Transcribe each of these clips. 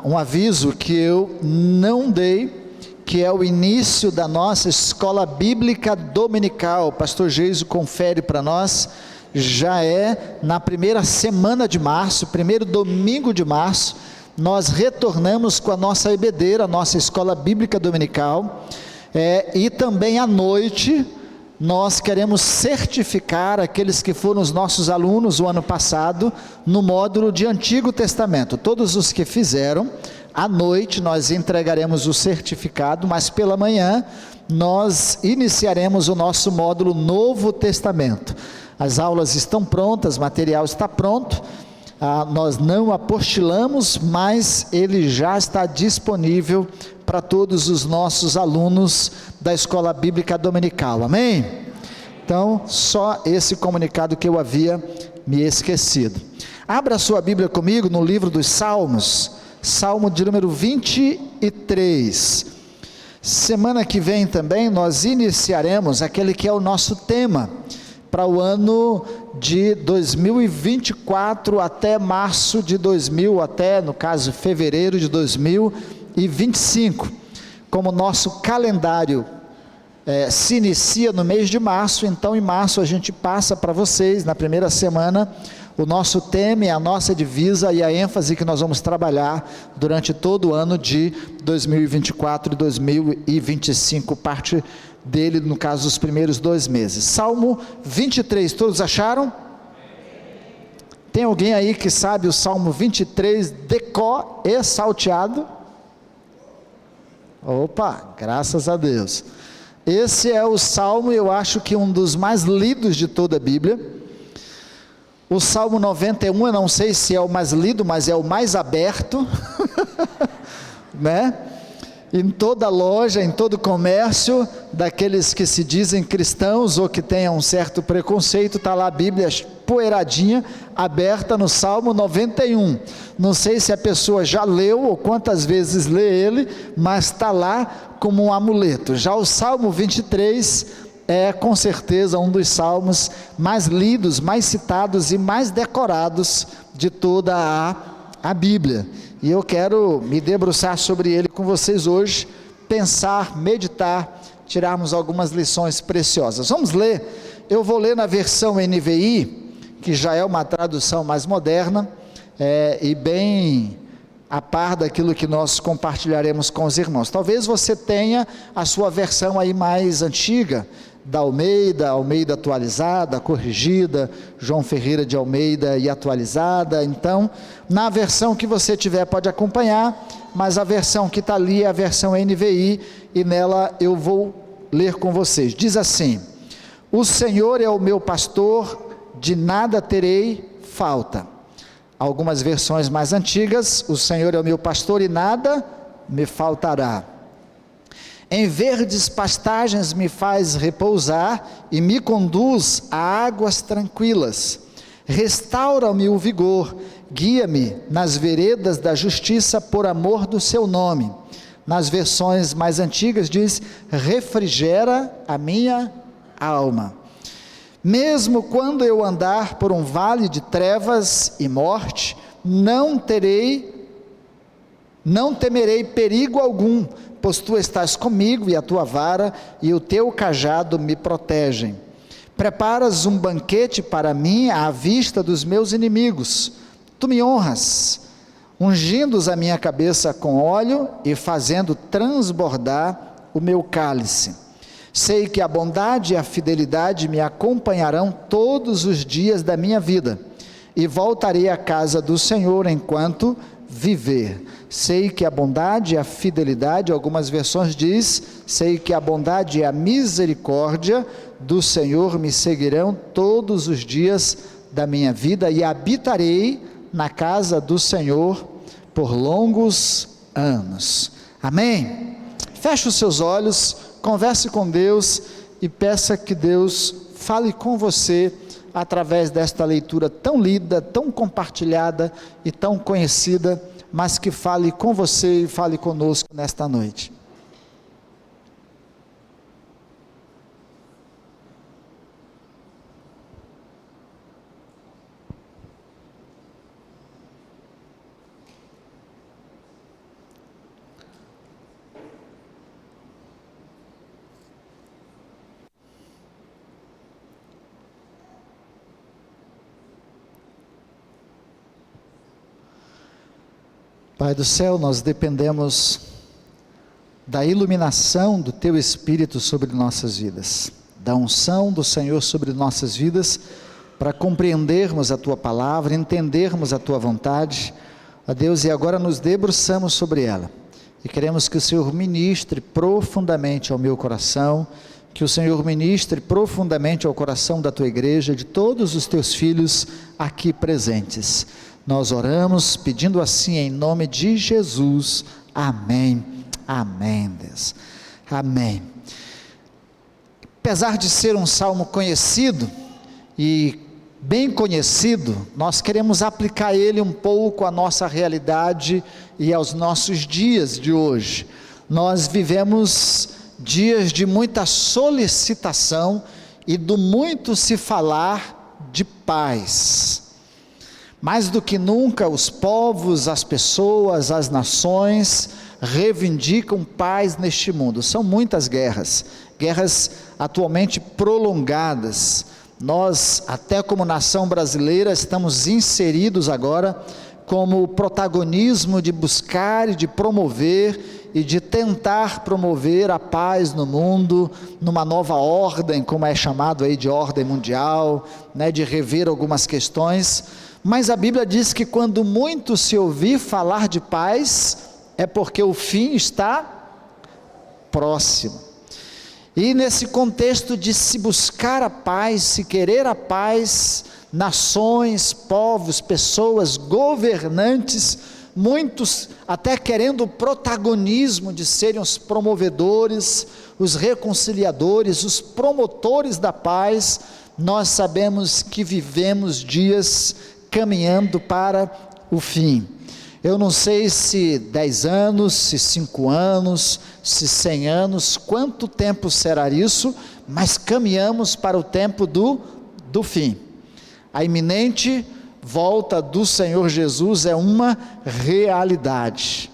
Um aviso que eu não dei, que é o início da nossa escola bíblica dominical. O pastor Geiso confere para nós, já é na primeira semana de março, primeiro domingo de março, nós retornamos com a nossa EBD, a nossa escola bíblica dominical, e também à noite, nós queremos certificar aqueles que foram os nossos alunos o ano passado, no módulo de Antigo Testamento. Todos os que fizeram, à noite nós entregaremos o certificado, mas pela manhã nós iniciaremos o nosso módulo Novo Testamento. As aulas estão prontas, o material está pronto, nós não apostilamos, mas ele já está disponível para todos os nossos alunos da Escola Bíblica Dominical, amém? Então, só esse comunicado que eu havia me esquecido. Abra sua Bíblia comigo no livro dos Salmos, Salmo de número 23. Semana que vem também nós iniciaremos aquele que é o nosso tema, para o ano de 2024 até março de 2000, até no caso fevereiro de 2025, como nosso calendário se inicia no mês de março, então em março a gente passa para vocês, na primeira semana, o nosso tema, a nossa divisa e a ênfase que nós vamos trabalhar durante todo o ano de 2024 e 2025, parte dele, no caso, os primeiros 2 meses. Salmo 23, todos acharam? Tem alguém aí que sabe o Salmo 23 de có e salteado? Opa, graças a Deus. Esse é o Salmo, eu acho que um dos mais lidos de toda a Bíblia. O Salmo 91, eu não sei se é o mais lido, mas é o mais aberto, né? Em toda loja, em todo comércio, daqueles que se dizem cristãos ou que tenham um certo preconceito, está lá a Bíblia poeiradinha, aberta no Salmo 91, não sei se a pessoa já leu ou quantas vezes lê ele, mas está lá como um amuleto. Já o Salmo 23 é com certeza um dos salmos mais lidos, mais citados e mais decorados de toda a Bíblia, e eu quero me debruçar sobre ele com vocês hoje, pensar, meditar, tirarmos algumas lições preciosas. Vamos ler, eu vou ler na versão NVI, que já é uma tradução mais moderna, e bem a par daquilo que nós compartilharemos com os irmãos. Talvez você tenha a sua versão aí mais antiga, da Almeida atualizada, corrigida, João Ferreira de Almeida e atualizada. Então, na versão que você tiver pode acompanhar, mas a versão que está ali é a versão NVI, e nela eu vou ler com vocês. Diz assim: o Senhor é o meu pastor, de nada terei falta. Algumas versões mais antigas, o Senhor é o meu pastor e nada me faltará. Em verdes pastagens me faz repousar e me conduz a águas tranquilas. Restaura-me o vigor, guia-me nas veredas da justiça por amor do seu nome. Nas versões mais antigas diz: refrigera a minha alma. Mesmo quando eu andar por um vale de trevas e morte, não temerei perigo algum, pois tu estás comigo, e a tua vara e o teu cajado me protegem. Preparas um banquete para mim à vista dos meus inimigos. Tu me honras, ungindo a minha cabeça com óleo e fazendo transbordar o meu cálice. Sei que a bondade e a fidelidade me acompanharão todos os dias da minha vida, e voltarei à casa do Senhor enquanto viver. Sei que a bondade e a fidelidade, algumas versões diz, sei que a bondade e a misericórdia do Senhor me seguirão todos os dias da minha vida, e habitarei na casa do Senhor por longos anos. Amém? Feche os seus olhos, converse com Deus e peça que Deus fale com você através desta leitura tão lida, tão compartilhada e tão conhecida, mas que fale com você e fale conosco nesta noite. Pai do céu, nós dependemos da iluminação do Teu Espírito sobre nossas vidas, da unção do Senhor sobre nossas vidas, para compreendermos a Tua palavra, entendermos a Tua vontade, ó Deus, e agora nos debruçamos sobre ela, e queremos que o Senhor ministre profundamente ao meu coração, que o Senhor ministre profundamente ao coração da Tua igreja, de todos os Teus filhos aqui presentes. Nós oramos pedindo assim em nome de Jesus, amém, amém, Deus, amém. Apesar de ser um salmo conhecido e bem conhecido, nós queremos aplicar ele um pouco à nossa realidade e aos nossos dias de hoje. Nós vivemos dias de muita solicitação e do muito se falar de paz. Mais do que nunca, os povos, as pessoas, as nações reivindicam paz neste mundo. São muitas guerras atualmente prolongadas. Nós, até como nação brasileira, estamos inseridos agora como o protagonismo de buscar e de promover e de tentar promover a paz no mundo, numa nova ordem, como é chamado aí de ordem mundial, né, de rever algumas questões. Mas a Bíblia diz que quando muito se ouvir falar de paz, é porque o fim está próximo. E nesse contexto de se buscar a paz, se querer a paz, nações, povos, pessoas, governantes, muitos até querendo o protagonismo de serem os promovedores, os reconciliadores, os promotores da paz, nós sabemos que vivemos dias caminhando para o fim. Eu não sei se 10 anos, se 5 anos, se 100 anos, quanto tempo será isso, mas caminhamos para o tempo do fim. A iminente volta do Senhor Jesus é uma realidade.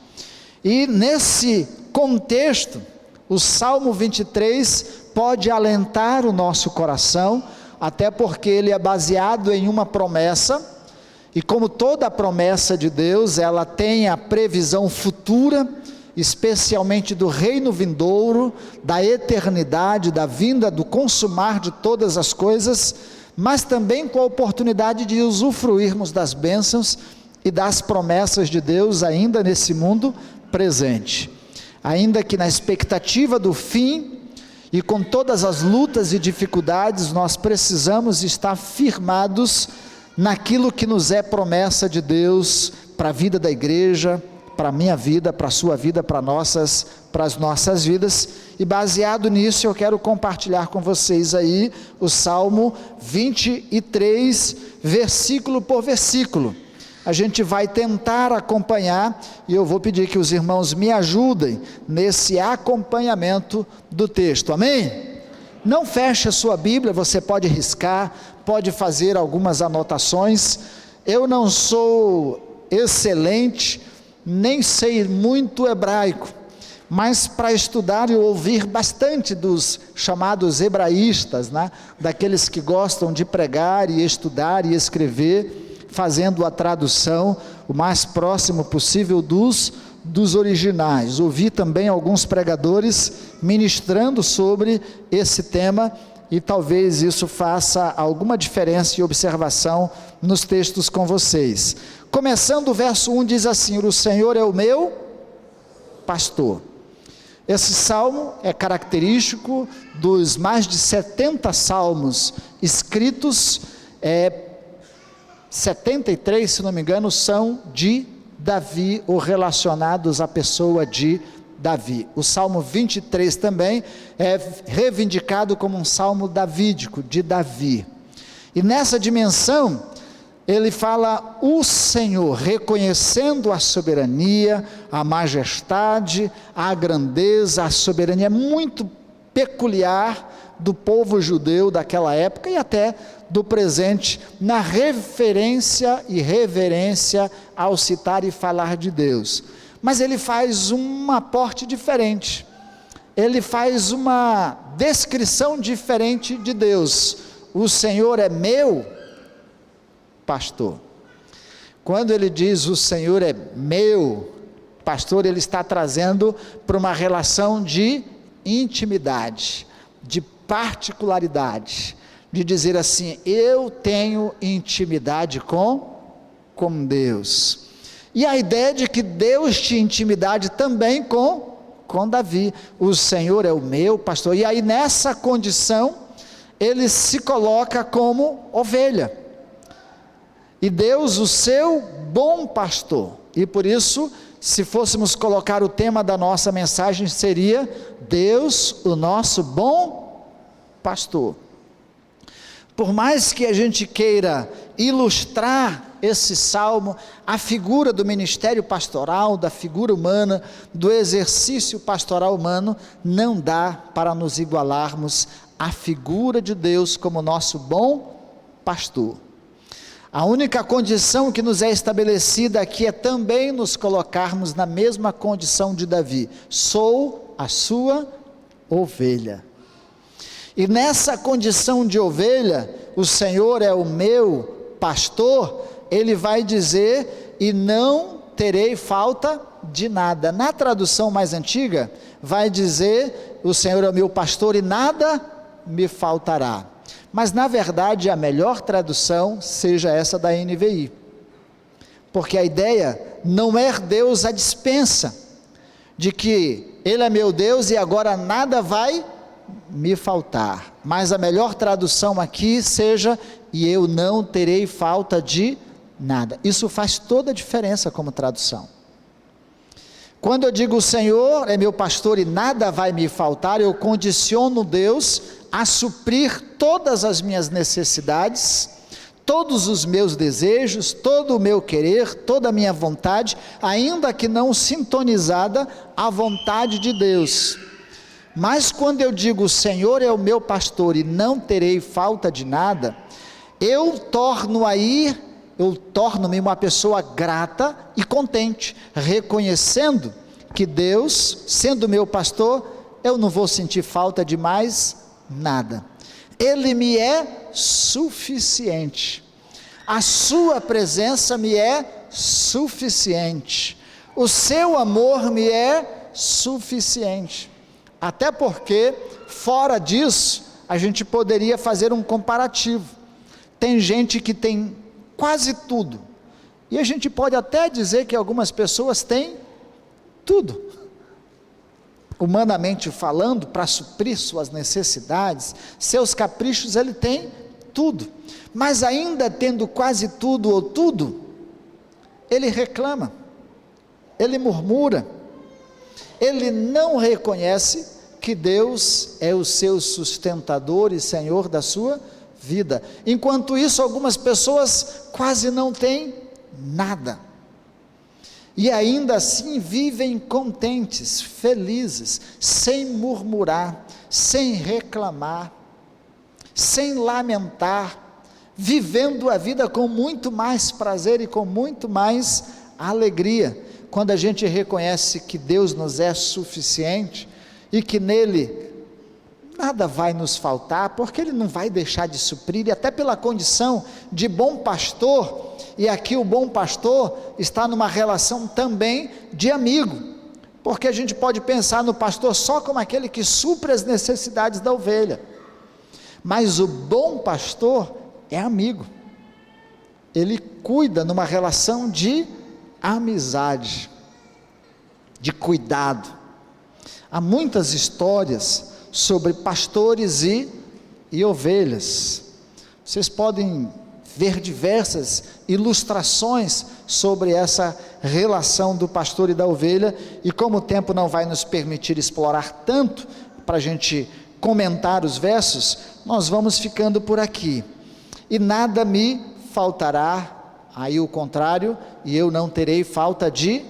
E nesse contexto, o Salmo 23 pode alentar o nosso coração, até porque ele é baseado em uma promessa. E como toda a promessa de Deus, ela tem a previsão futura, especialmente do reino vindouro, da eternidade, da vinda, do consumar de todas as coisas, mas também com a oportunidade de usufruirmos das bênçãos e das promessas de Deus ainda nesse mundo presente. Ainda que na expectativa do fim, e com todas as lutas e dificuldades, nós precisamos estar firmados naquilo que nos é promessa de Deus para a vida da igreja, para a minha vida, para a sua vida, para as nossas vidas. E baseado nisso eu quero compartilhar com vocês aí o Salmo 23, versículo por versículo. A gente vai tentar acompanhar e eu vou pedir que os irmãos me ajudem nesse acompanhamento do texto, amém? Não feche a sua Bíblia, você pode riscar, pode fazer algumas anotações. Eu não sou excelente, nem sei muito hebraico, mas para estudar e ouvir bastante dos chamados hebraístas, né? Daqueles que gostam de pregar e estudar e escrever, fazendo a tradução o mais próximo possível dos originais. Ouvi também alguns pregadores ministrando sobre esse tema, e talvez isso faça alguma diferença e observação nos textos com vocês. Começando o verso 1 diz assim: o Senhor é o meu pastor. Esse salmo é característico dos mais de 70 salmos escritos, 73, se não me engano, são de Davi, ou relacionados à pessoa de Davi. O Salmo 23 também é reivindicado como um salmo davídico, de Davi. E nessa dimensão, ele fala o Senhor, reconhecendo a soberania, a majestade, a grandeza, a soberania muito peculiar do povo judeu daquela época e até do presente, na referência e reverência ao citar e falar de Deus. Mas ele faz um aporte diferente, ele faz uma descrição diferente de Deus. O Senhor é meu pastor. Quando ele diz o Senhor é meu pastor, ele está trazendo para uma relação de intimidade, de particularidade, de dizer assim, eu tenho intimidade com Deus. E a ideia de que Deus tinha intimidade também com Davi, o Senhor é o meu pastor, e aí nessa condição, ele se coloca como ovelha, e Deus o seu bom pastor, e por isso, se fôssemos colocar o tema da nossa mensagem, seria Deus o nosso bom pastor. Por mais que a gente queira ilustrar esse salmo, a figura do ministério pastoral, da figura humana, do exercício pastoral humano, não dá para nos igualarmos à figura de Deus como nosso bom pastor. A única condição que nos é estabelecida aqui é também nos colocarmos na mesma condição de Davi, sou a sua ovelha. E nessa condição de ovelha, o Senhor é o meu pastor, ele vai dizer, e não terei falta de nada. Na tradução mais antiga, vai dizer, o Senhor é o meu pastor e nada me faltará. Mas na verdade a melhor tradução seja essa da NVI, porque a ideia não é Deus à dispensa, de que Ele é meu Deus e agora nada vai me faltar, mas a melhor tradução aqui seja, e eu não terei falta de nada. Isso faz toda a diferença como tradução. Quando eu digo o Senhor é meu pastor e nada vai me faltar, eu condiciono Deus a suprir todas as minhas necessidades, todos os meus desejos, todo o meu querer, toda a minha vontade, ainda que não sintonizada à vontade de Deus. Mas quando eu digo o Senhor é o meu pastor e não terei falta de nada, eu torno-me uma pessoa grata e contente, reconhecendo que Deus, sendo meu pastor, eu não vou sentir falta de mais nada. Ele me é suficiente, a sua presença me é suficiente, o seu amor me é suficiente. Até porque, fora disso, a gente poderia fazer um comparativo. Tem gente que tem quase tudo, e a gente pode até dizer que algumas pessoas têm tudo, humanamente falando, para suprir suas necessidades, seus caprichos, ele tem tudo, mas ainda tendo quase tudo ou tudo, ele reclama, ele murmura, ele não reconhece que Deus é o seu sustentador e Senhor da sua vida. Enquanto isso, algumas pessoas quase não têm nada, e ainda assim vivem contentes, felizes, sem murmurar, sem reclamar, sem lamentar, vivendo a vida com muito mais prazer e com muito mais alegria, quando a gente reconhece que Deus nos é suficiente, e que nele nada vai nos faltar, porque ele não vai deixar de suprir, e até pela condição de bom pastor, e aqui o bom pastor está numa relação também de amigo, porque a gente pode pensar no pastor só como aquele que supre as necessidades da ovelha, mas o bom pastor é amigo, ele cuida numa relação de amizade, de cuidado. Há muitas histórias sobre pastores e ovelhas. Vocês podem ver diversas ilustrações sobre essa relação do pastor e da ovelha, e como o tempo não vai nos permitir explorar tanto, para a gente comentar os versos, nós vamos ficando por aqui. E nada me faltará, aí o contrário, e eu não terei falta de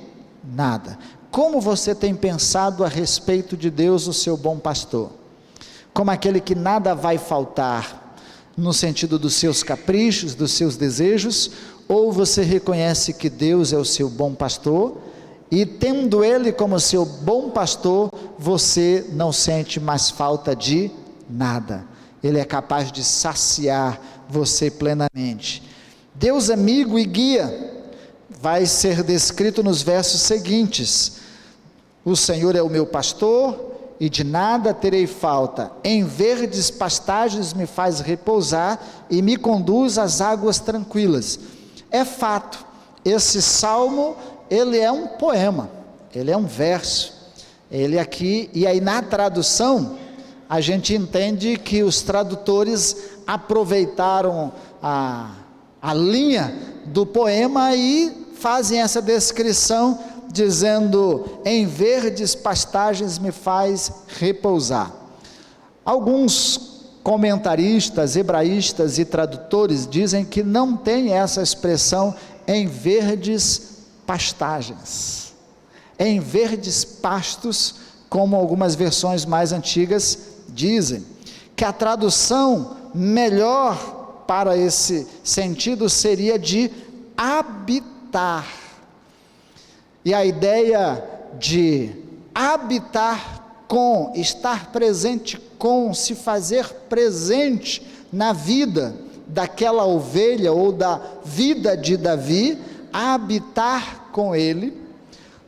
nada. Como você tem pensado a respeito de Deus, o seu bom pastor? Como aquele que nada vai faltar, no sentido dos seus caprichos, dos seus desejos, ou você reconhece que Deus é o seu bom pastor, e tendo Ele como seu bom pastor, você não sente mais falta de nada, Ele é capaz de saciar você plenamente. Deus amigo e guia, vai ser descrito nos versos seguintes: o Senhor é o meu pastor, e de nada terei falta. Em verdes pastagens me faz repousar, e me conduz às águas tranquilas. É fato, esse salmo, ele é um poema, ele é um verso, ele aqui, e aí na tradução, a gente entende que os tradutores aproveitaram a linha do poema e fazem essa descrição, dizendo: em verdes pastagens me faz repousar. Alguns comentaristas, hebraístas e tradutores dizem que não tem essa expressão em verdes pastagens, em verdes pastos, como algumas versões mais antigas dizem, que a tradução melhor para esse sentido seria de habitar. E a ideia de habitar com, estar presente com, se fazer presente na vida daquela ovelha ou da vida de Davi, habitar com ele,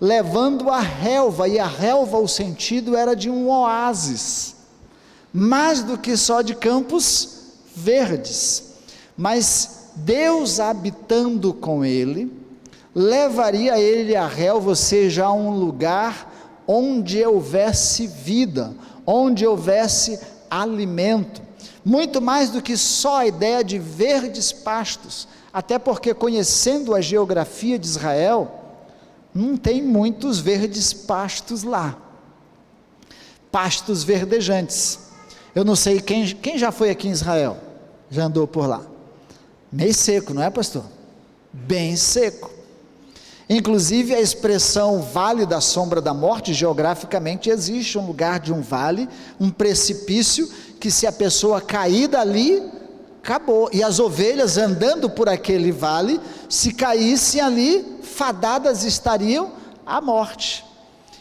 levando a relva, e a relva, o sentido era de um oásis, mais do que só de campos verdes, mas Deus habitando com ele, levaria ele à relva, ou seja, a um lugar onde houvesse vida, onde houvesse alimento, muito mais do que só a ideia de verdes pastos, até porque, conhecendo a geografia de Israel, não tem muitos verdes pastos lá, pastos verdejantes. Eu não sei quem já foi aqui em Israel, já andou por lá, meio seco, não é, pastor? Bem seco. Inclusive a expressão vale da sombra da morte, geograficamente existe um lugar de um vale, um precipício, que se a pessoa cair dali, acabou, e as ovelhas andando por aquele vale, se caíssem ali, fadadas estariam à morte.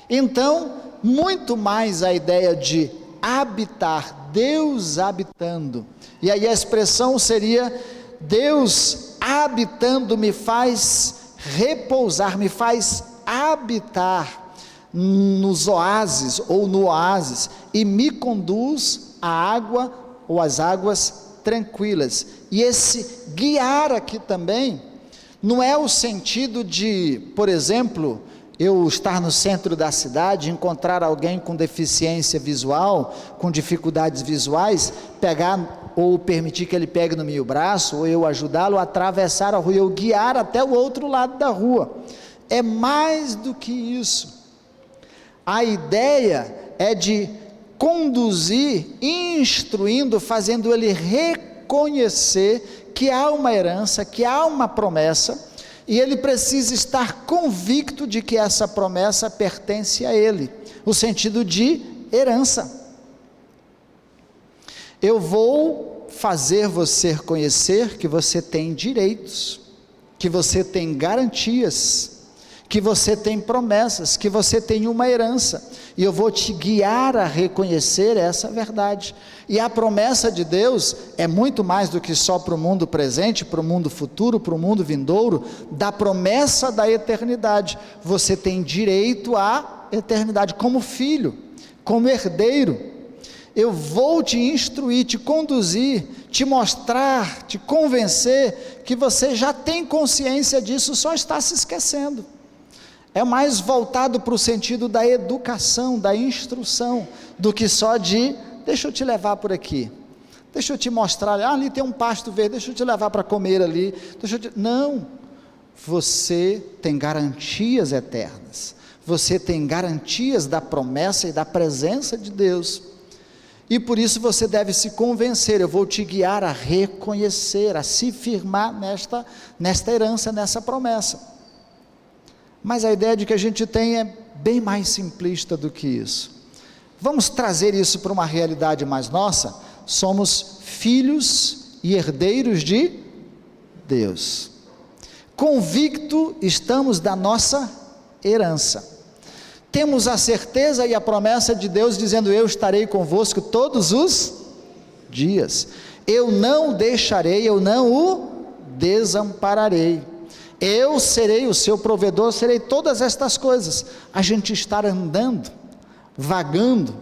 Então, muito mais a ideia de habitar, Deus habitando, e aí a expressão seria: Deus habitando me faz repousar, me faz habitar nos oásis ou no oásis, e me conduz à água ou às águas tranquilas. E esse guiar aqui também não é o sentido de, por exemplo, eu estar no centro da cidade, encontrar alguém com deficiência visual, com dificuldades visuais, pegar ou permitir que ele pegue no meu braço, ou eu ajudá-lo a atravessar a rua, eu guiar até o outro lado da rua. É mais do que isso. A ideia é de conduzir, instruindo, fazendo ele reconhecer que há uma herança, que há uma promessa, e ele precisa estar convicto de que essa promessa pertence a ele, o sentido de herança. Eu vou fazer você conhecer que você tem direitos, que você tem garantias, que você tem promessas, que você tem uma herança, e eu vou te guiar a reconhecer essa verdade. E a promessa de Deus é muito mais do que só para o mundo presente, para o mundo futuro, para o mundo vindouro, da promessa da eternidade. Você tem direito à eternidade como filho, como herdeiro. Eu vou te instruir, te conduzir, te mostrar, te convencer que você já tem consciência disso, só está se esquecendo. É mais voltado para o sentido da educação, da instrução, do que só de, deixa eu te levar por aqui, deixa eu te mostrar, ali tem um pasto verde, deixa eu te levar para comer ali, não, você tem garantias eternas, você tem garantias da promessa e da presença de Deus, e por isso você deve se convencer, eu vou te guiar a reconhecer, a se firmar nesta herança, nessa promessa. Mas a ideia de que a gente tem é bem mais simplista do que isso. Vamos trazer isso para uma realidade mais nossa. Somos filhos e herdeiros de Deus. Convicto estamos da nossa herança. Temos a certeza e a promessa de Deus dizendo: eu estarei convosco todos os dias. Eu não o deixarei, eu não o desampararei. eu serei o seu provedor, serei todas estas coisas. A gente estar andando, vagando,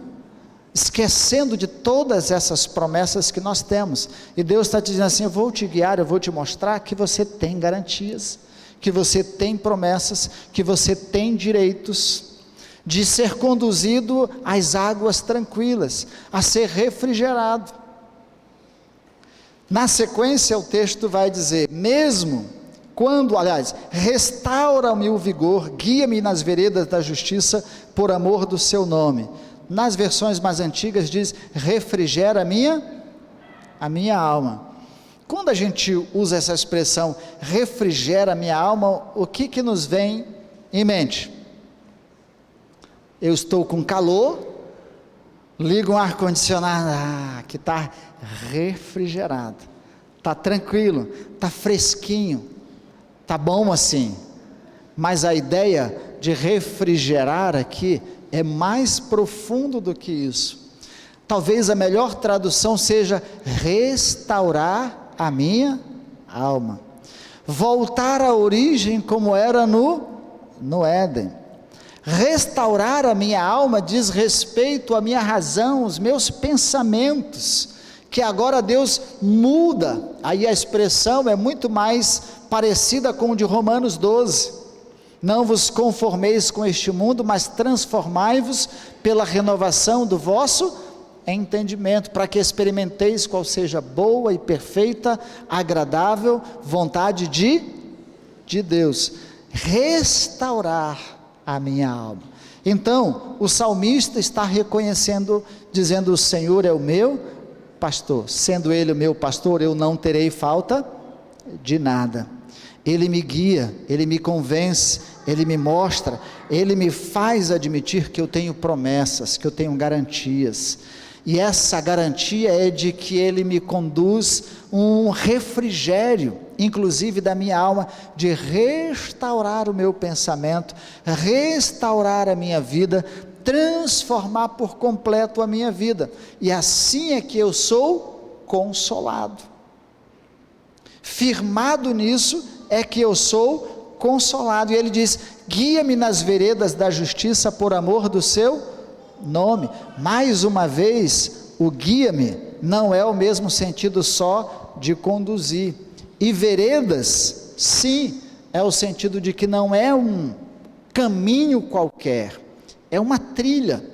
esquecendo de todas essas promessas que nós temos, e Deus está te dizendo assim: eu vou te guiar, eu vou te mostrar que você tem garantias, que você tem promessas, que você tem direitos de ser conduzido às águas tranquilas, a ser refrigerado. Na sequência o texto vai dizer: mesmo quando, aliás, restaura-me o vigor, guia-me nas veredas da justiça, por amor do seu nome. Nas versões mais antigas diz: refrigera a minha alma. Quando a gente usa essa expressão, refrigera a minha alma, o que nos vem em mente? Eu estou com calor, ligo um ar-condicionado, que está refrigerado, está tranquilo, está fresquinho, está bom assim. Mas a ideia de refrigerar aqui é mais profundo do que isso. Talvez a melhor tradução seja restaurar a minha alma, voltar à origem como era no Éden. Restaurar a minha alma diz respeito à minha razão, os meus pensamentos, que agora Deus muda. Aí a expressão é muito mais parecida com o de Romanos 12, não vos conformeis com este mundo, mas transformai-vos pela renovação do vosso entendimento, para que experimenteis qual seja boa e perfeita, agradável vontade de Deus. Restaurar a minha alma. Então o salmista está reconhecendo, dizendo: o Senhor é o meu pastor, sendo Ele o meu pastor, eu não terei falta de nada. Ele me guia, Ele me convence, Ele me mostra, Ele me faz admitir que eu tenho promessas, que eu tenho garantias, e essa garantia é de que Ele me conduz um refrigério, inclusive da minha alma, de restaurar o meu pensamento, restaurar a minha vida, transformar por completo a minha vida, e assim é que eu sou consolado. Firmado nisso é que eu sou consolado. E ele diz: guia-me nas veredas da justiça por amor do seu nome. Mais uma vez, o guia-me não é o mesmo sentido só de conduzir. E veredas, sim, é o sentido de que não é um caminho qualquer, é uma trilha,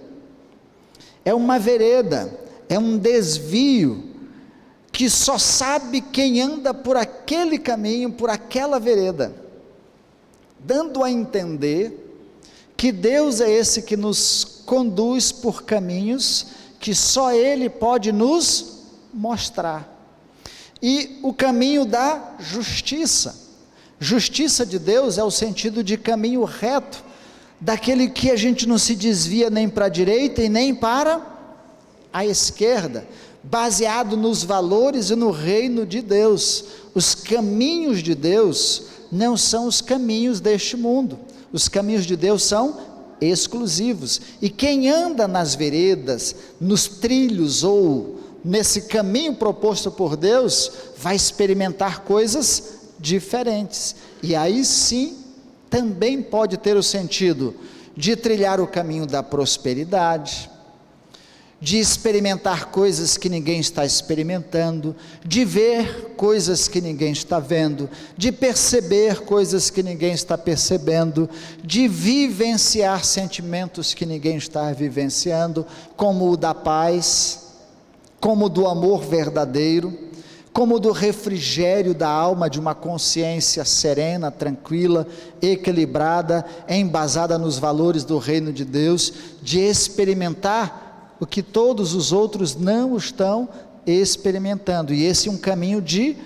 é uma vereda, é um desvio, que só sabe quem anda por aquele caminho, por aquela vereda, dando a entender que Deus é esse que nos conduz por caminhos que só Ele pode nos mostrar. E o caminho da justiça de Deus é o sentido de caminho reto, daquele que a gente não se desvia nem para a direita e nem para a esquerda, baseado nos valores e no reino de Deus. Os caminhos de Deus não são os caminhos deste mundo, os caminhos de Deus são exclusivos, e quem anda nas veredas, nos trilhos ou nesse caminho proposto por Deus, vai experimentar coisas diferentes, e aí sim, também pode ter o sentido de trilhar o caminho da prosperidade, de experimentar coisas que ninguém está experimentando, de ver coisas que ninguém está vendo, de perceber coisas que ninguém está percebendo, de vivenciar sentimentos que ninguém está vivenciando, como o da paz, como o do amor verdadeiro, como o do refrigério da alma, de uma consciência serena, tranquila, equilibrada, embasada nos valores do reino de Deus, de experimentar o que todos os outros não estão experimentando, e esse é um caminho de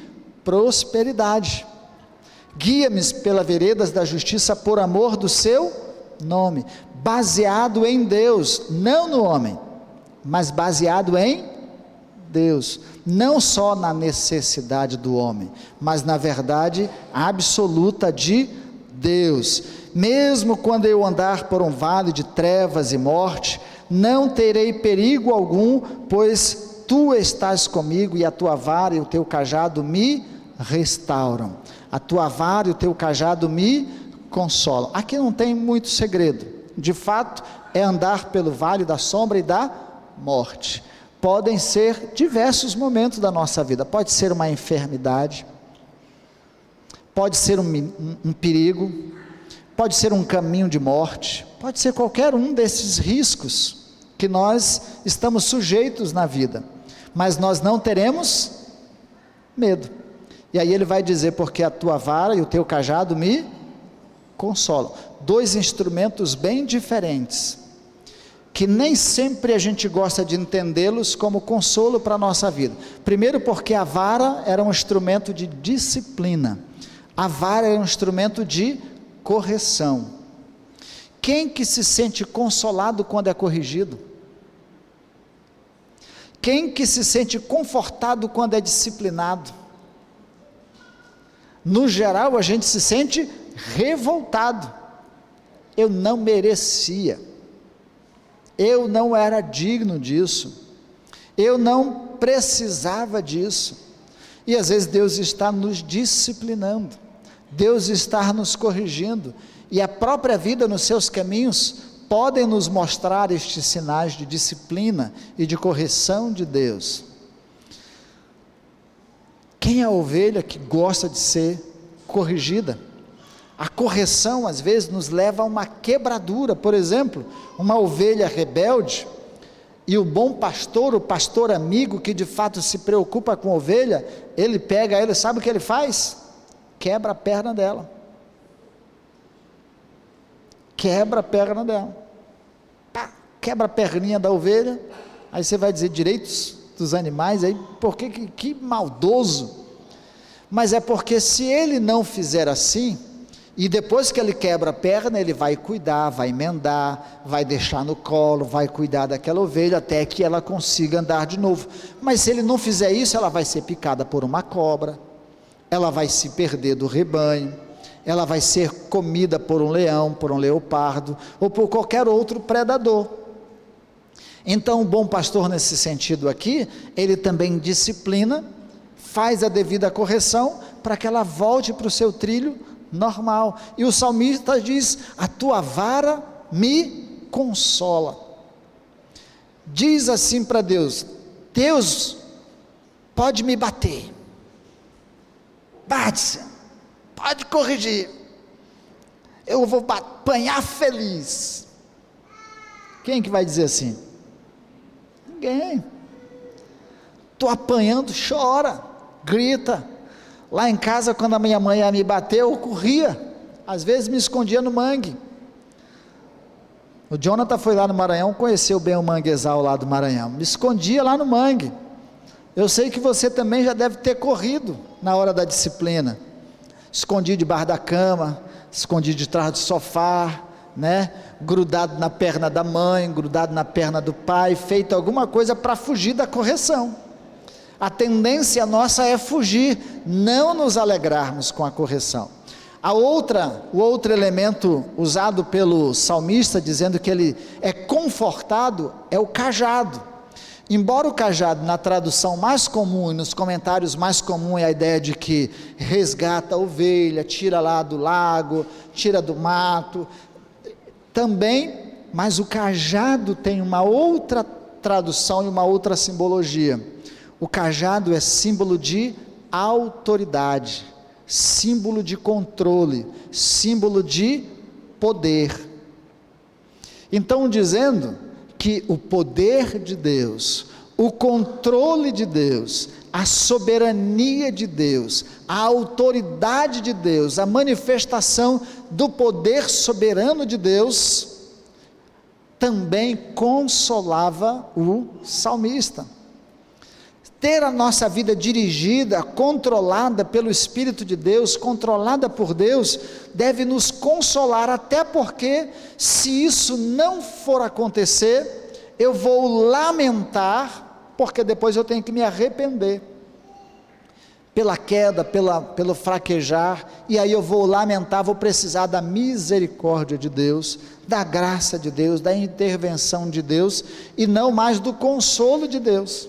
prosperidade. Guia-me pela veredas da justiça por amor do seu nome, baseado em Deus, não no homem, mas baseado em Deus, não só na necessidade do homem, mas na verdade absoluta de Deus. Mesmo quando eu andar por um vale de trevas e morte, não terei perigo algum, pois tu estás comigo, e a tua vara e o teu cajado me restauram. a tua vara e o teu cajado me consolam. Aqui não tem muito segredo, de fato é andar pelo vale da sombra e da morte. Podem ser diversos momentos da nossa vida, pode ser uma enfermidade, pode ser um perigo, pode ser um caminho de morte, pode ser qualquer um desses riscos que nós estamos sujeitos na vida, mas nós não teremos medo. E aí ele vai dizer, porque a tua vara e o teu cajado me consolam. Dois instrumentos bem diferentes, que nem sempre a gente gosta de entendê-los como consolo para a nossa vida. Primeiro porque a vara era um instrumento de disciplina, a vara era um instrumento de correção. Quem que se sente consolado quando é corrigido? Quem que se sente confortado quando é disciplinado? No geral a gente se sente revoltado. Eu não merecia, eu não era digno disso, eu não precisava disso, e às vezes Deus está nos disciplinando, Deus está nos corrigindo, e a própria vida nos seus caminhos podem nos mostrar estes sinais de disciplina e de correção de Deus. Quem é a ovelha que gosta de ser corrigida? A correção às vezes nos leva a uma quebradura. Por exemplo, uma ovelha rebelde, e o bom pastor, o pastor amigo que de fato se preocupa com a ovelha, ele pega ela, sabe o que ele faz? Quebra a perna dela, quebra a perna dela, pá, quebra a perninha da ovelha. Aí você vai dizer, direitos dos animais, aí, porque que maldoso, mas é porque se ele não fizer assim, e depois que ele quebra a perna, ele vai cuidar, vai emendar, vai deixar no colo, vai cuidar daquela ovelha, até que ela consiga andar de novo. Mas se ele não fizer isso, ela vai ser picada por uma cobra, ela vai se perder do rebanho, ela vai ser comida por um leão, por um leopardo, ou por qualquer outro predador. Então o bom pastor nesse sentido aqui, ele também disciplina, faz a devida correção, para que ela volte para o seu trilho normal. E o salmista diz, a tua vara me consola. Diz assim para Deus, Deus pode me bater, bate, pode corrigir, eu vou apanhar feliz. Quem que vai dizer assim? Ninguém. Estou apanhando, chora, grita. Lá em casa, quando a minha mãe ia me bater, eu corria, às vezes me escondia no mangue. O Jonathan foi lá no Maranhão, conheceu bem o manguezal lá do Maranhão, me escondia lá no mangue. Eu sei que você também já deve ter corrido na hora da disciplina, escondido debaixo da cama, escondido de trás do sofá, né? Grudado na perna da mãe, grudado na perna do pai, feito alguma coisa para fugir da correção. A tendência nossa é fugir, não nos alegrarmos com a correção. O outro elemento usado pelo salmista, dizendo que ele é confortado, é o cajado. Embora o cajado, na tradução mais comum e nos comentários mais comum, é a ideia de que resgata a ovelha, tira lá do lago, tira do mato, também, mas o cajado tem uma outra tradução e uma outra simbologia. O cajado é símbolo de autoridade, símbolo de controle, símbolo de poder. Então, dizendo que o poder de Deus, o controle de Deus, a soberania de Deus, a autoridade de Deus, a manifestação do poder soberano de Deus, também consolava o salmista. Ter a nossa vida dirigida, controlada pelo Espírito de Deus, controlada por Deus, deve nos consolar, até porque, se isso não for acontecer, eu vou lamentar, porque depois eu tenho que me arrepender, pela queda, pelo fraquejar, e aí eu vou lamentar, vou precisar da misericórdia de Deus, da graça de Deus, da intervenção de Deus, e não mais do consolo de Deus.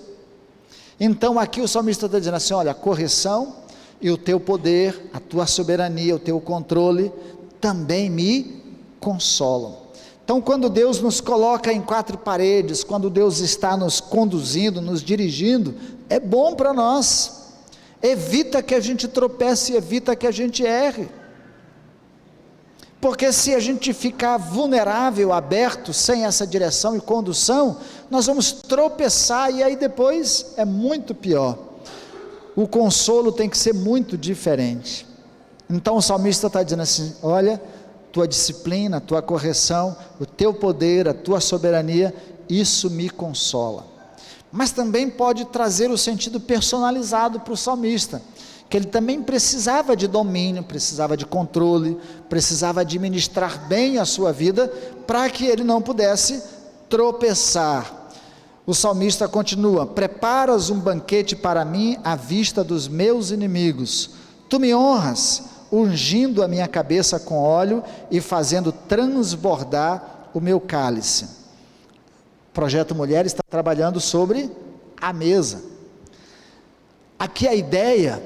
Então aqui o salmista está dizendo assim, olha, a correção e o teu poder, a tua soberania, o teu controle também me consolam. Então, quando Deus nos coloca em quatro paredes, quando Deus está nos conduzindo, nos dirigindo, é bom para nós, evita que a gente tropece, evita que a gente erre, porque se a gente ficar vulnerável, aberto, sem essa direção e condução, nós vamos tropeçar, e aí depois é muito pior. O consolo tem que ser muito diferente. Então o salmista está dizendo assim: olha, tua disciplina, tua correção, o teu poder, a tua soberania, isso me consola. Mas também pode trazer o sentido personalizado para o salmista, que ele também precisava de domínio, precisava de controle, precisava administrar bem a sua vida, para que ele não pudesse tropeçar. O salmista continua: preparas um banquete para mim à vista dos meus inimigos, tu me honras, ungindo a minha cabeça com óleo e fazendo transbordar o meu cálice. O Projeto Mulher está trabalhando sobre a mesa. Aqui a ideia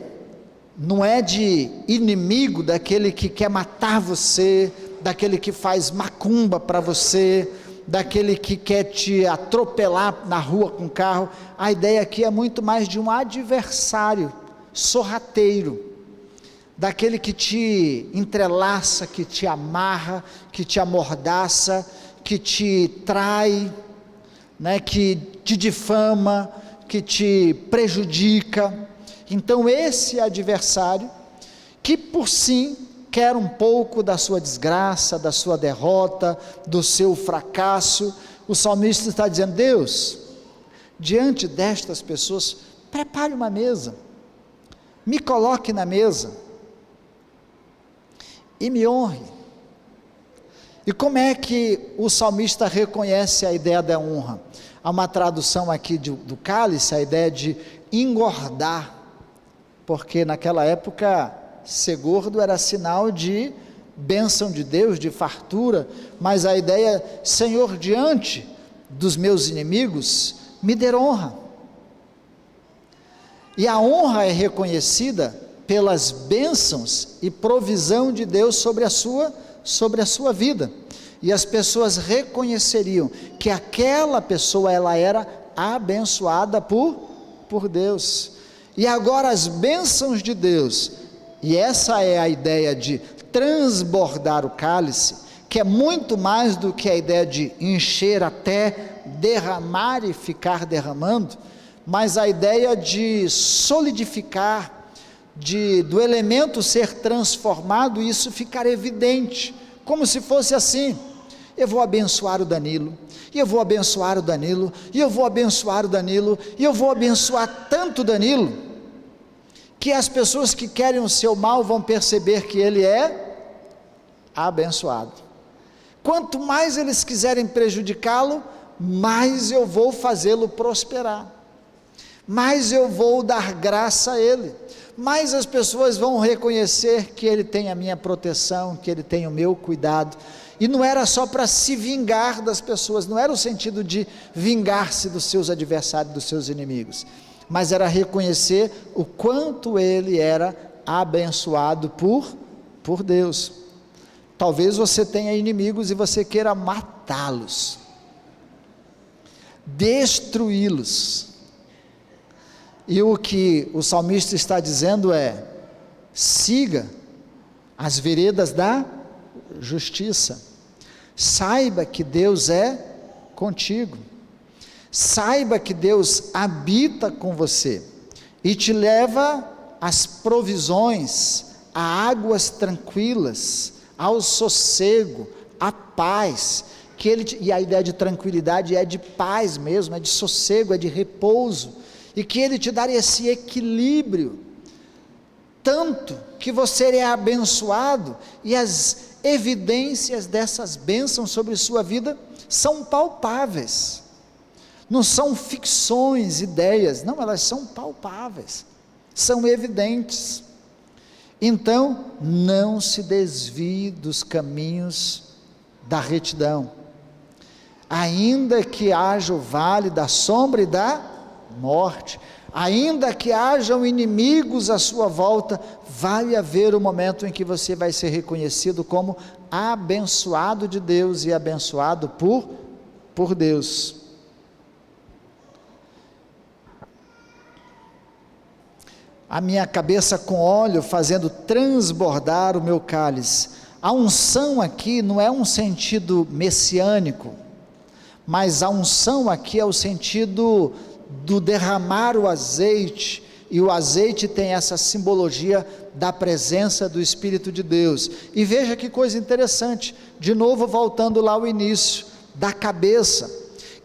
não é de inimigo, daquele que quer matar você, daquele que faz macumba para você, daquele que quer te atropelar na rua com carro. A ideia aqui é muito mais de um adversário sorrateiro, daquele que te entrelaça, que te amarra, que te amordaça, que te trai, que te difama, que te prejudica. Então esse adversário, que por sim quer um pouco da sua desgraça, da sua derrota, do seu fracasso, o salmista está dizendo: Deus, diante destas pessoas, prepare uma mesa, me coloque na mesa, e me honre. E como é que o salmista reconhece a ideia da honra? Há uma tradução aqui do cálice, a ideia de engordar, porque naquela época ser gordo era sinal de bênção de Deus, de fartura, mas a ideia: Senhor, diante dos meus inimigos, me dê honra. E a honra é reconhecida pelas bênçãos e provisão de Deus sobre a sua vida, e as pessoas reconheceriam que aquela pessoa, ela era abençoada por Deus, e agora as bênçãos de Deus, e essa é a ideia de transbordar o cálice, que é muito mais do que a ideia de encher até derramar e ficar derramando, mas a ideia de solidificar, do elemento ser transformado, e isso ficar evidente, como se fosse assim: eu vou abençoar o Danilo, e eu vou abençoar o Danilo, e eu vou abençoar o Danilo, e eu vou abençoar tanto o Danilo, que as pessoas que querem o seu mal vão perceber que ele é abençoado. Quanto mais eles quiserem prejudicá-lo, mais eu vou fazê-lo prosperar, mais eu vou dar graça a ele, mais as pessoas vão reconhecer que ele tem a minha proteção, que ele tem o meu cuidado. E não era só para se vingar das pessoas, não era o sentido de vingar-se dos seus adversários, dos seus inimigos, mas era reconhecer o quanto ele era abençoado por Deus. Talvez você tenha inimigos e você queira matá-los, destruí-los, e o que o salmista está dizendo é: siga as veredas da justiça, saiba que Deus é contigo, saiba que Deus habita com você, e te leva às provisões, a águas tranquilas, ao sossego, à paz, e a ideia de tranquilidade é de paz mesmo, é de sossego, é de repouso, e que ele te dá esse equilíbrio, tanto que você é abençoado, e as evidências dessas bênçãos sobre sua vida são palpáveis, não são ficções, ideias, não, elas são palpáveis, são evidentes. Então, não se desvie dos caminhos da retidão, ainda que haja o vale da sombra e da morte, ainda que hajam inimigos à sua volta, vai haver o momento em que você vai ser reconhecido como abençoado de Deus e abençoado por Deus. A minha cabeça com óleo fazendo transbordar o meu cálice. A unção aqui não é um sentido messiânico, mas a unção aqui é o sentido do derramar o azeite, e o azeite tem essa simbologia da presença do Espírito de Deus. E veja que coisa interessante, de novo voltando lá ao início, da cabeça.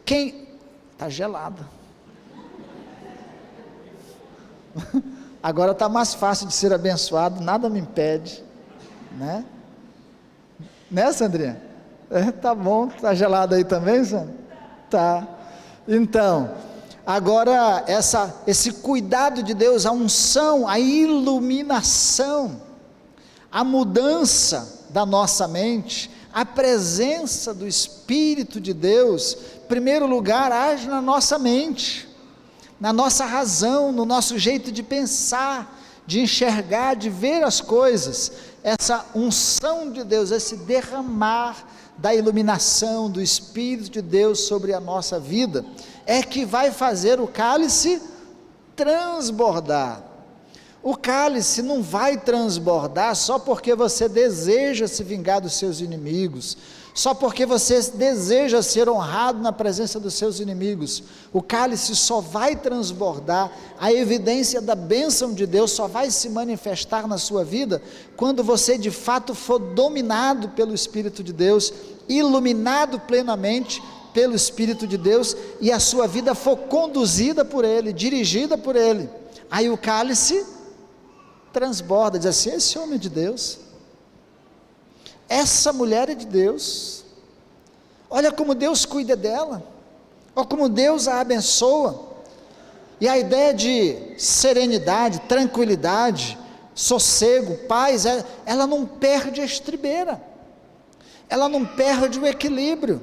Quem está gelada? Agora está mais fácil de ser abençoado, nada me impede, né? Né, Sandrinha? Tá bom, tá gelado aí também, Sandra? Tá. Então, agora esse cuidado de Deus, a unção, a iluminação, a mudança da nossa mente, a presença do Espírito de Deus, em primeiro lugar, age na nossa mente, na nossa razão, no nosso jeito de pensar, de enxergar, de ver as coisas. Essa unção de Deus, esse derramar da iluminação do Espírito de Deus sobre a nossa vida, é que vai fazer o cálice transbordar. O cálice não vai transbordar só porque você deseja se vingar dos seus inimigos, só porque você deseja ser honrado na presença dos seus inimigos. O cálice só vai transbordar, a evidência da bênção de Deus só vai se manifestar na sua vida, quando você de fato for dominado pelo Espírito de Deus, iluminado plenamente pelo Espírito de Deus, e a sua vida for conduzida por Ele, dirigida por Ele. Aí o cálice transborda, diz assim: esse homem é de Deus, essa mulher é de Deus, olha como Deus cuida dela, olha como Deus a abençoa. E a ideia de serenidade, tranquilidade, sossego, paz, ela não perde a estribeira, ela não perde o equilíbrio.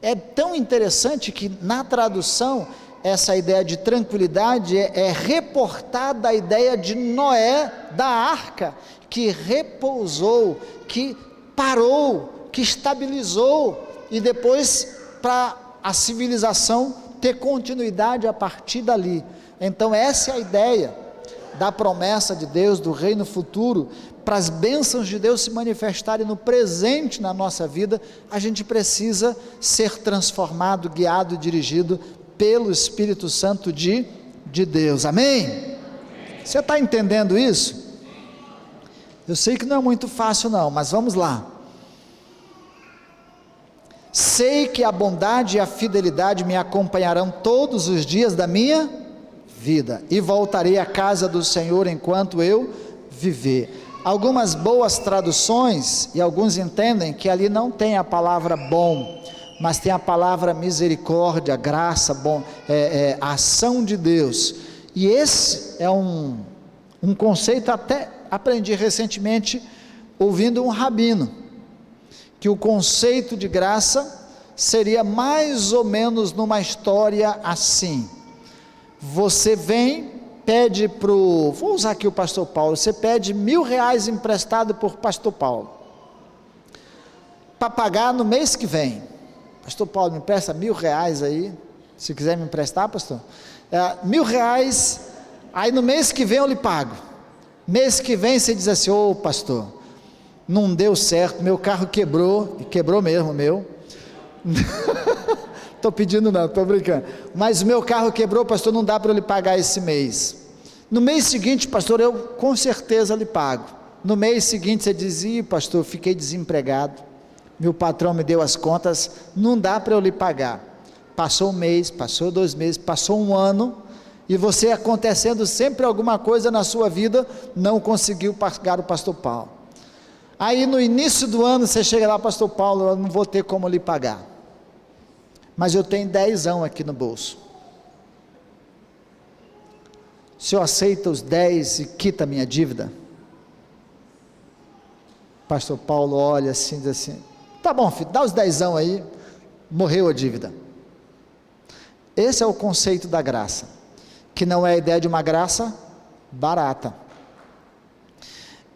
É tão interessante que na tradução, essa ideia de tranquilidade é reportada a ideia de Noé, da arca, que repousou, que parou, que estabilizou, e depois para a civilização ter continuidade a partir dali. Então essa é a ideia da promessa de Deus, do reino futuro. Para as bênçãos de Deus se manifestarem no presente na nossa vida, a gente precisa ser transformado, guiado e dirigido pelo Espírito Santo de Deus, amém? Você está entendendo isso? Eu sei que não é muito fácil não, mas vamos lá. Sei que a bondade e a fidelidade me acompanharão todos os dias da minha vida, e voltarei à casa do Senhor enquanto eu viver. Algumas boas traduções, e alguns entendem que ali não tem a palavra bom, mas tem a palavra misericórdia, graça, a ação de Deus. E esse é um conceito, até aprendi recentemente ouvindo um rabino, que o conceito de graça seria mais ou menos numa história assim: você vem, pede vou usar aqui o pastor Paulo, você pede R$1.000 emprestado por pastor Paulo, para pagar no mês que vem. Pastor Paulo, me empresta R$1.000 aí, se quiser me emprestar, pastor, R$1.000, aí no mês que vem eu lhe pago. Mês que vem você diz assim: ô pastor, não deu certo, meu carro quebrou, e quebrou mesmo o meu, estou pedindo não, estou brincando, mas o meu carro quebrou, pastor, não dá para eu lhe pagar esse mês. No mês seguinte, pastor, eu com certeza lhe pago. No mês seguinte você diz: ih, pastor, fiquei desempregado, meu patrão me deu as contas, não dá para eu lhe pagar. Passou um mês, passou 2 meses, passou um ano, e você, acontecendo sempre alguma coisa na sua vida, não conseguiu pagar o pastor Paulo. Aí no início do ano você chega lá: pastor Paulo, eu não vou ter como lhe pagar, mas eu tenho 10 aqui no bolso, o senhor aceita os 10 e quita a minha dívida? Pastor Paulo olha assim, diz assim: tá bom filho, dá os 10 aí, morreu a dívida. Esse é o conceito da graça. que não é a ideia de uma graça barata.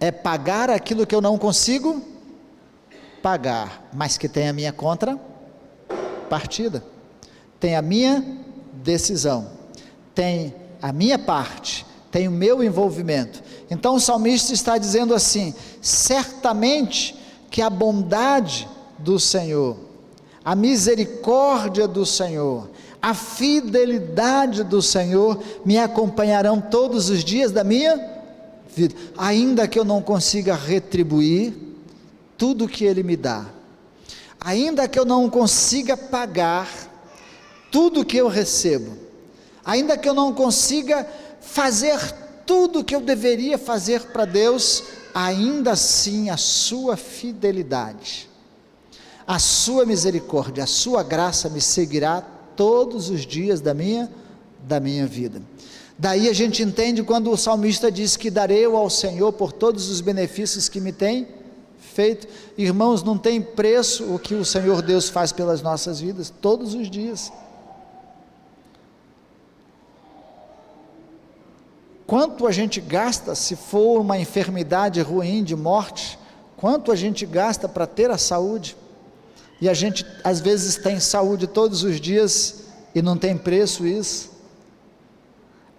É pagar aquilo que eu não consigo pagar, mas que tem a minha contrapartida, tem a minha decisão, tem a minha parte, tem o meu envolvimento. Então o salmista está dizendo assim: certamente que a bondade do Senhor, a misericórdia do Senhor, a fidelidade do Senhor me acompanharão todos os dias da minha vida, ainda que eu não consiga retribuir tudo que Ele me dá, ainda que eu não consiga pagar tudo que eu recebo, ainda que eu não consiga fazer tudo que eu deveria fazer para Deus, ainda assim a sua fidelidade, a sua misericórdia, a sua graça me seguirá todos os dias da minha vida. Daí a gente entende quando o salmista diz que darei ao Senhor por todos os benefícios que me tem feito. Irmãos, não tem preço o que o Senhor Deus faz pelas nossas vidas, todos os dias. Quanto a gente gasta se for uma enfermidade ruim, de morte, quanto a gente gasta para ter a saúde, e a gente às vezes tem saúde todos os dias, e não tem preço isso.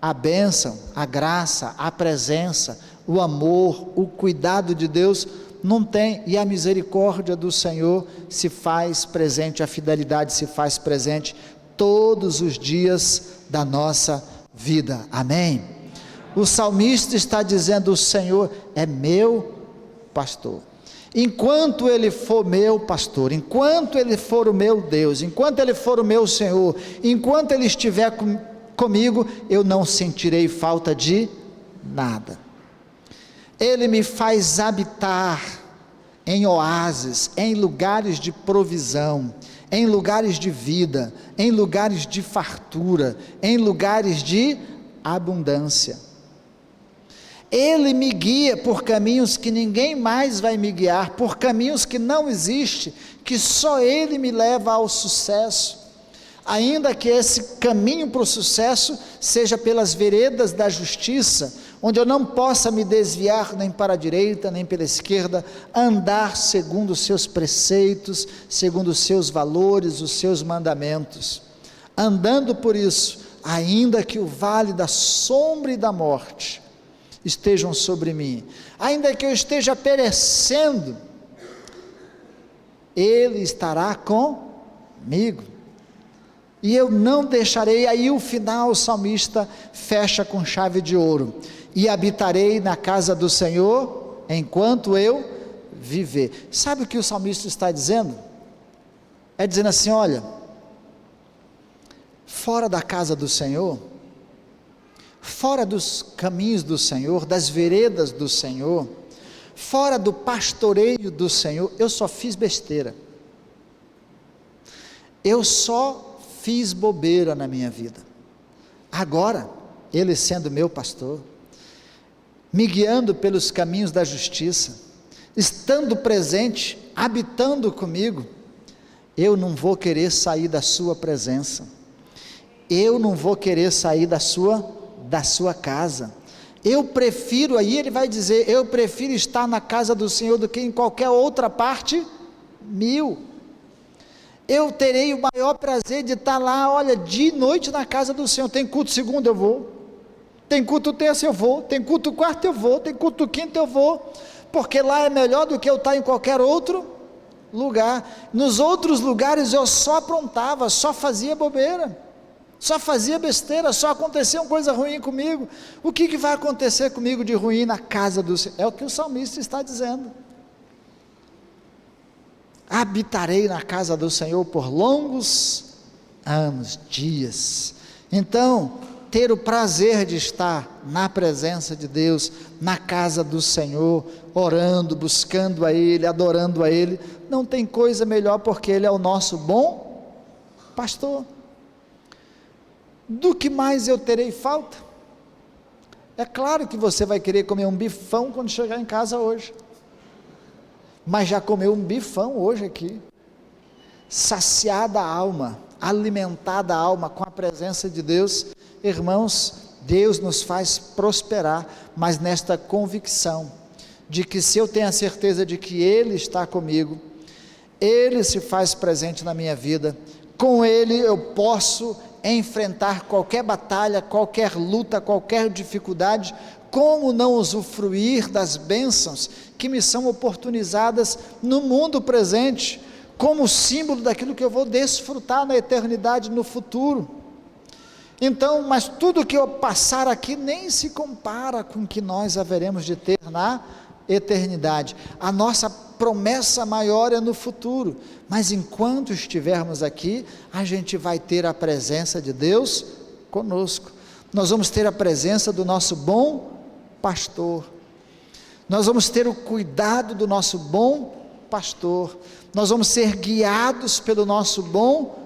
A bênção, a graça, a presença, o amor, o cuidado de Deus, não tem, e a misericórdia do Senhor se faz presente, a fidelidade se faz presente, todos os dias da nossa vida, amém? O salmista está dizendo: o Senhor é meu pastor, enquanto Ele for meu pastor, enquanto Ele for o meu Deus, enquanto Ele for o meu Senhor, enquanto Ele estiver comigo, eu não sentirei falta de nada. Ele me faz habitar em oásis, em lugares de provisão, em lugares de vida, em lugares de fartura, em lugares de abundância. Ele me guia por caminhos que ninguém mais vai me guiar, por caminhos que não existem, que só Ele me leva ao sucesso. Ainda que esse caminho para o sucesso seja pelas veredas da justiça, onde eu não possa me desviar nem para a direita, nem pela esquerda, andar segundo os seus preceitos, segundo os seus valores, os seus mandamentos. Andando por isso, ainda que o vale da sombra e da morte estejam sobre mim, ainda que eu esteja perecendo, Ele estará comigo, e eu não deixarei. Aí o final, o salmista fecha com chave de ouro: e habitarei na casa do Senhor enquanto eu viver. Sabe o que o salmista está dizendo? É dizendo assim: olha, fora da casa do Senhor, fora dos caminhos do Senhor, das veredas do Senhor, fora do pastoreio do Senhor, eu só fiz besteira, eu só fiz bobeira na minha vida. Agora, Ele sendo meu pastor, me guiando pelos caminhos da justiça, estando presente, habitando comigo, eu não vou querer sair da sua presença, eu não vou querer sair da sua casa. Eu prefiro, aí ele vai dizer, eu prefiro estar na casa do Senhor do que em qualquer outra parte 1000. Eu terei o maior prazer de estar lá, olha, dia e noite na casa do Senhor. Tem culto segunda, eu vou, tem culto terça, eu vou, tem culto quarta, eu vou, tem culto quinta, eu vou, porque lá é melhor do que eu estar em qualquer outro lugar. Nos outros lugares eu só aprontava, só fazia bobeira, só fazia besteira, só acontecia uma coisa ruim comigo. O que vai acontecer comigo de ruim na casa do Senhor? É o que o salmista está dizendo: habitarei na casa do Senhor por longos anos, dias. Então, ter o prazer de estar na presença de Deus, na casa do Senhor, orando, buscando a Ele, adorando a Ele, não tem coisa melhor, porque Ele é o nosso bom pastor. Do que mais eu terei falta? É claro que você vai querer comer um bifão quando chegar em casa hoje, mas já comeu um bifão hoje aqui, saciada a alma, alimentada a alma com a presença de Deus. Irmãos, Deus nos faz prosperar, mas nesta convicção de que se eu tenho a certeza de que Ele está comigo, Ele se faz presente na minha vida, com Ele eu posso enfrentar qualquer batalha, qualquer luta, qualquer dificuldade. Como não usufruir das bênçãos que me são oportunizadas no mundo presente, como símbolo daquilo que eu vou desfrutar na eternidade, no futuro? Então, mas tudo que eu passar aqui nem se compara com o que nós haveremos de ter na eternidade. A nossa promessa maior é no futuro, mas enquanto estivermos aqui, a gente vai ter a presença de Deus conosco. Nós vamos ter a presença do nosso bom pastor, nós vamos ter o cuidado do nosso bom pastor, nós vamos ser guiados pelo nosso bom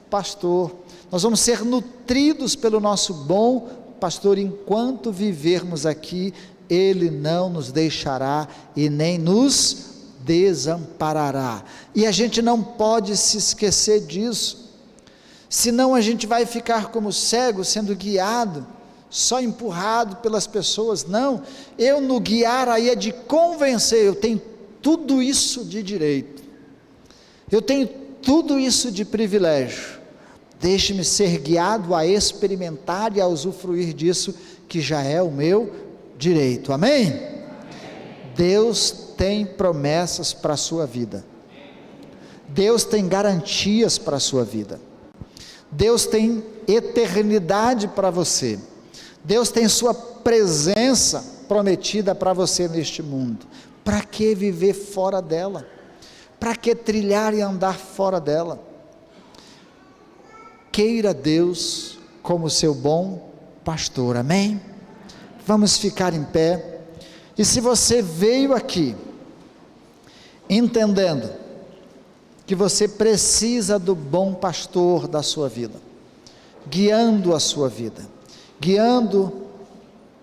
pastor, nós vamos ser nutridos pelo nosso bom pastor. Enquanto vivermos aqui, Ele não nos deixará e nem nos desamparará, e a gente não pode se esquecer disso, senão a gente vai ficar como cego, sendo guiado, só empurrado pelas pessoas. Não, eu no guiar aí é de convencer, eu tenho tudo isso de direito, eu tenho tudo isso de privilégio, deixe-me ser guiado a experimentar e a usufruir disso, que já é o meu direito. Amém? Deus tem promessas para a sua vida, Deus tem garantias para a sua vida, Deus tem eternidade para você, Deus tem sua presença prometida para você neste mundo. Para que viver fora dela? Para que trilhar e andar fora dela? Queira Deus como seu bom pastor. Amém? Vamos ficar em pé. E se você veio aqui entendendo que você precisa do bom pastor da sua vida, guiando a sua vida, guiando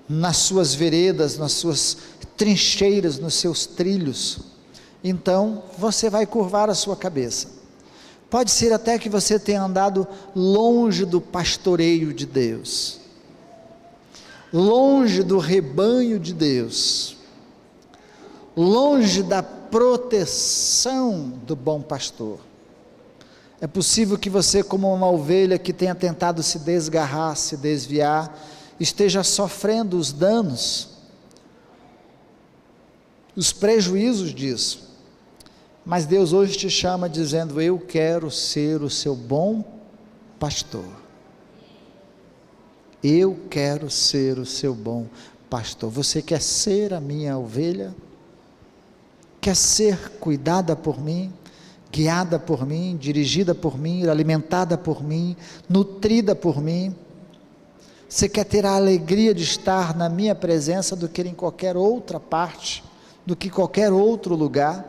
nas suas veredas, nas suas trincheiras, nos seus trilhos, então você vai curvar a sua cabeça. Pode ser até que você tenha andado longe do pastoreio de Deus, longe do rebanho de Deus, longe da proteção do bom pastor. É possível que você, como uma ovelha que tenha tentado se desgarrar, se desviar, esteja sofrendo os danos, os prejuízos disso, mas Deus hoje te chama dizendo: eu quero ser o seu bom pastor, eu quero ser o seu bom pastor. Você quer ser a minha ovelha? Quer ser cuidada por mim, guiada por mim, dirigida por mim, alimentada por mim, nutrida por mim? Você quer ter a alegria de estar na minha presença do que em qualquer outra parte, do que qualquer outro lugar?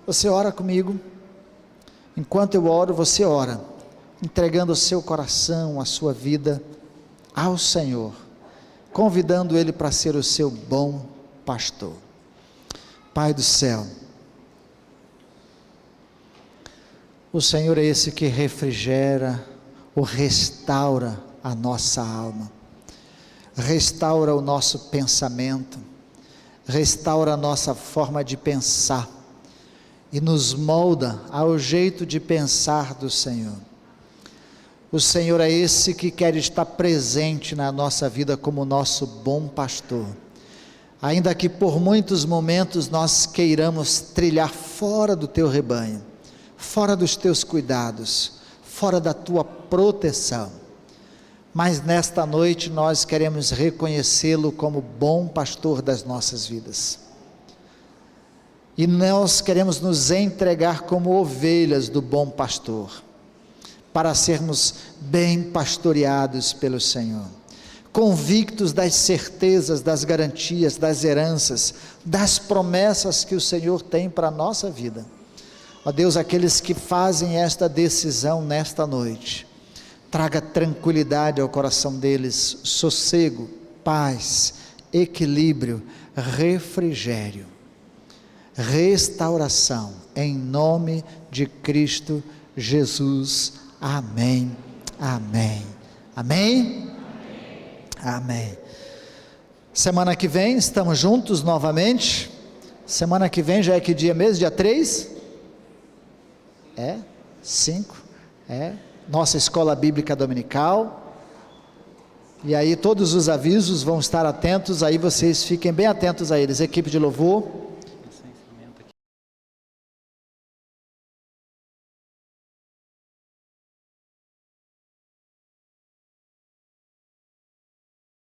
Você ora comigo? Enquanto eu oro, você ora, entregando o seu coração, a sua vida ao Senhor, convidando Ele para ser o seu bom pastor. Pai do céu, o Senhor é esse que refrigera ou restaura a nossa alma, restaura o nosso pensamento, restaura a nossa forma de pensar e nos molda ao jeito de pensar do Senhor. O Senhor é esse que quer estar presente na nossa vida como nosso bom pastor, ainda que por muitos momentos nós queiramos trilhar fora do teu rebanho, fora dos teus cuidados, fora da tua proteção, mas nesta noite nós queremos reconhecê-lo como bom pastor das nossas vidas, e nós queremos nos entregar como ovelhas do bom pastor, para sermos bem pastoreados pelo Senhor, convictos das certezas, das garantias, das heranças, das promessas que o Senhor tem para a nossa vida. Ó Deus, aqueles que fazem esta decisão nesta noite, traga tranquilidade ao coração deles, sossego, paz, equilíbrio, refrigério, restauração, em nome de Cristo Jesus. Amém, amém, amém, Amém. Semana que vem estamos juntos novamente. Semana que vem já é que dia mesmo? Dia 3? 5? Nossa escola bíblica dominical. E aí todos os avisos vão estar atentos, aí vocês fiquem bem atentos a eles. Equipe de louvor.